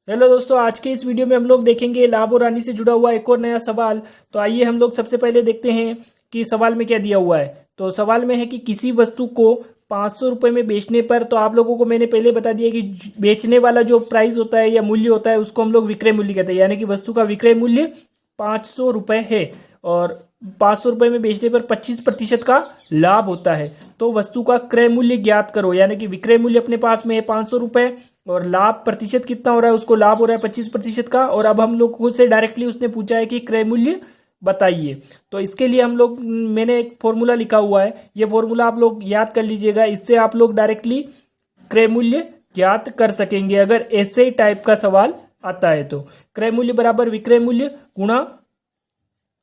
Hello दोस्तों, आज के इस वीडियो में हम लोग देखेंगे लाभ और हानि से जुड़ा हुआ एक और नया सवाल। तो आइए हम लोग सबसे पहले देखते हैं कि सवाल में क्या दिया हुआ है। तो सवाल में है कि किसी वस्तु को 500 रुपये में बेचने पर, तो आप लोगों को मैंने पहले बता दिया कि बेचने वाला जो प्राइस होता है या मूल्य होता है उसको हम लोग विक्रय मूल्य कहते हैं, यानी कि वस्तु का विक्रय मूल्य 500 रुपये है और 500 रुपये में बेचने पर 25% का लाभ होता है। तो वस्तु का क्रय मूल्य ज्ञात करो, यानी कि विक्रय मूल्य अपने पास में है 500 रुपये और लाभ प्रतिशत कितना हो रहा है, उसको लाभ हो रहा है 25% का। और अब हम लोग खुद से डायरेक्टली उसने पूछा है कि क्रय मूल्य बताइए। तो इसके लिए हम लोग मैंने एक फॉर्मूला लिखा हुआ है, ये फॉर्मूला आप लोग याद कर लीजिएगा। इससे आप लोग डायरेक्टली क्रय मूल्य ज्ञात कर सकेंगे अगर ऐसे ही टाइप का सवाल आता है। तो क्रय मूल्य बराबर विक्रय मूल्य गुणा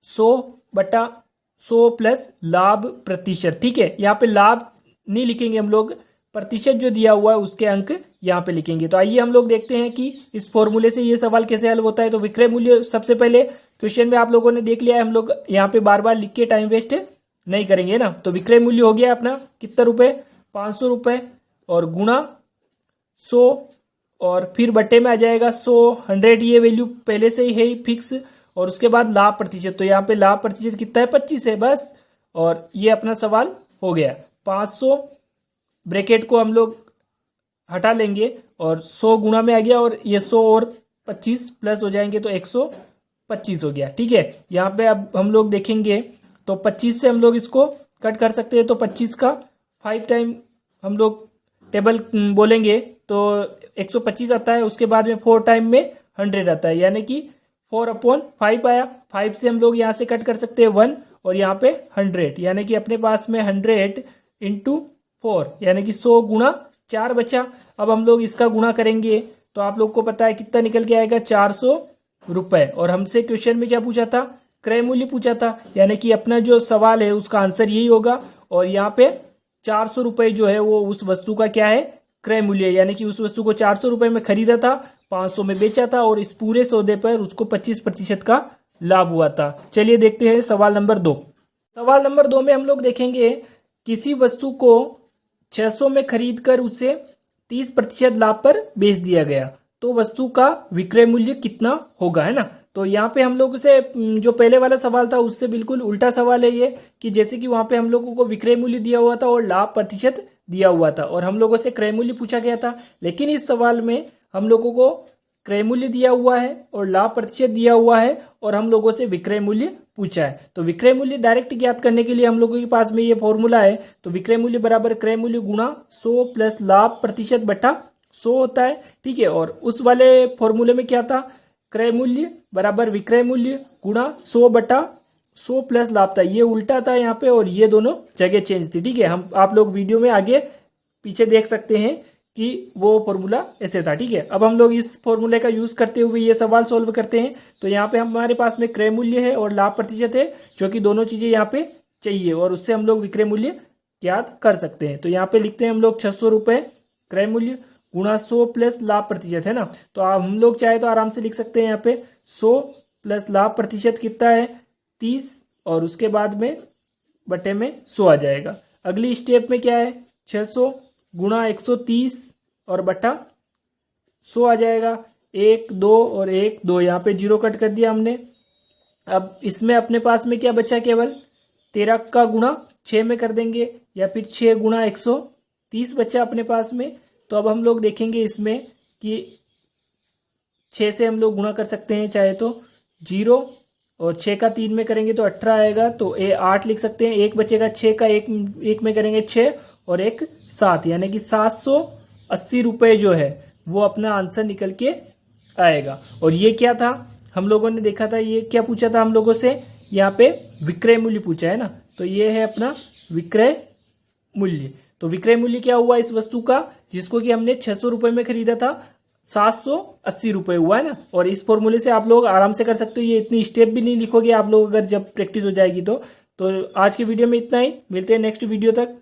100/100 प्लस लाभ प्रतिशत। ठीक है, यहाँ पे लाभ नहीं लिखेंगे हम लोग, प्रतिशत जो दिया हुआ है उसके अंक यहाँ पे लिखेंगे। तो आइए हम लोग देखते हैं कि इस फॉर्मूले से ये सवाल कैसे हल होता है। तो विक्रय मूल्य सबसे पहले क्वेश्चन में आप लोगों ने देख लिया है, हम लोग यहाँ पे बार बार लिख के टाइम वेस्ट नहीं करेंगे ना। तो विक्रय मूल्य हो गया अपना कितना रुपए, 500 रुपये और गुणा 100 और फिर बट्टे में आ जाएगा 100, 100 ये वैल्यू पहले से ही है ही फिक्स। और उसके बाद लाभ प्रतिशत, तो यहाँ पे लाभ प्रतिशत कितना है, 25 है बस। और ये अपना सवाल हो गया। 500 ब्रैकेट को हम लोग हटा लेंगे और 100 गुणा में आ गया और ये 100 और 25 प्लस हो जाएंगे तो 125 हो गया। ठीक है, यहाँ पे अब हम लोग देखेंगे तो 25 से हम लोग इसको कट कर सकते हैं। तो 25 का 5 टाइम हम लोग टेबल बोलेंगे तो 125 आता है। उसके बाद में 4 टाइम में 100 आता है, यानी कि 4/5 आया। 5 से हम लोग यहाँ से कट कर सकते हैं 1 और यहाँ पे 100, यानी कि अपने पास में 100 इंटू 4 यानी कि 100 गुणा 4 बचा। अब हम लोग इसका गुणा करेंगे तो आप लोग को पता है कितना निकल के आएगा, 400 रुपये। और हमसे क्वेश्चन में क्या पूछा था, क्रय मूल्य पूछा था, यानी कि अपना जो सवाल है उसका आंसर यही होगा। और यहाँ पे 400 रुपये जो है वो उस वस्तु का क्या है, क्रय मूल्य, यानी कि उस वस्तु को 400 रुपये में खरीदा था, 500 में बेचा था और इस पूरे सौदे पर उसको 25% का लाभ हुआ था। चलिए देखते हैं सवाल नंबर 2। सवाल नंबर 2 में हम लोग देखेंगे किसी वस्तु को 600 में खरीद कर उसे 30% लाभ पर बेच दिया गया, तो वस्तु का विक्रय मूल्य कितना होगा, है ना। तो यहाँ पे हम लोग से जो पहले वाला सवाल था उससे बिल्कुल उल्टा सवाल है ये, कि जैसे कि वहां पे हम लोगों को विक्रय मूल्य दिया हुआ था और लाभ प्रतिशत दिया हुआ था और हम लोगों से क्रय मूल्य पूछा गया था। लेकिन इस सवाल में हम लोगों को क्रय मूल्य दिया हुआ है और लाभ प्रतिशत दिया हुआ है और हम लोगों से विक्रय मूल्य पूछा है। तो विक्रय मूल्य डायरेक्ट ज्ञात करने के लिए हम लोगों के पास में ये फॉर्मूला है। तो विक्रय मूल्य बराबर क्रय मूल्य गुणा 100 प्लस लाभ प्रतिशत बटा 100 होता है। ठीक है, और उस वाले फॉर्मूले में क्या था, क्रय मूल्य बराबर विक्रय मूल्य गुणा 100/100 प्लस लाभ था। ये उल्टा था यहाँ पे और ये दोनों जगह चेंज थी। ठीक है, हम आप लोग वीडियो में आगे पीछे देख सकते हैं कि वो फॉर्मूला ऐसे था। ठीक है, अब हम लोग इस फॉर्मूले का यूज करते हुए ये सवाल सॉल्व करते हैं। तो यहाँ पे हमारे पास में क्रय मूल्य है और लाभ प्रतिशत है, जो कि दोनों चीजें यहाँ पे चाहिए और उससे हम लोग विक्रय मूल्य ज्ञात कर सकते हैं। तो यहाँ पे लिखते हैं हम लोग 600 रुपये क्रय मूल्य गुणा 100 प्लस लाभ प्रतिशत, है ना। तो हम लोग चाहे तो आराम से लिख सकते हैं यहाँ पे 100 प्लस लाभ प्रतिशत कितना है, 30 और उसके बाद में बटे में 100 आ जाएगा। अगली स्टेप में क्या है, 600 गुणा 130 और बटा 100 आ जाएगा। 1 2 और 1 2, यहाँ पे 0 कट कर दिया हमने। अब इसमें अपने पास में क्या बचा, केवल 13 का गुणा 6 में कर देंगे या फिर 6 गुणा 130 बचा अपने पास में। तो अब हम लोग देखेंगे इसमें कि 6 से हम लोग गुणा कर सकते हैं चाहे तो 0 और 6 का 3 में करेंगे तो 18 आएगा, तो 8 लिख सकते हैं। 1 बचेगा, 6 का 1 में करेंगे 6 और 1 7, यानी कि 780 रुपये जो है वो अपना आंसर निकल के आएगा। और ये क्या था, हम लोगों ने देखा था, ये क्या पूछा था हम लोगों से, यहाँ पे विक्रय मूल्य पूछा है ना। तो ये है अपना विक्रय मूल्य। तो विक्रय मूल्य क्या हुआ इस वस्तु का, जिसको कि हमने 600 रुपये में खरीदा था, 780 रुपये हुआ है ना। और इस फॉर्मूले से आप लोग आराम से कर सकते हो, ये इतनी स्टेप भी नहीं लिखोगे आप लोग अगर जब प्रैक्टिस हो जाएगी तो आज की वीडियो में इतना ही, मिलते हैं नेक्स्ट वीडियो तक।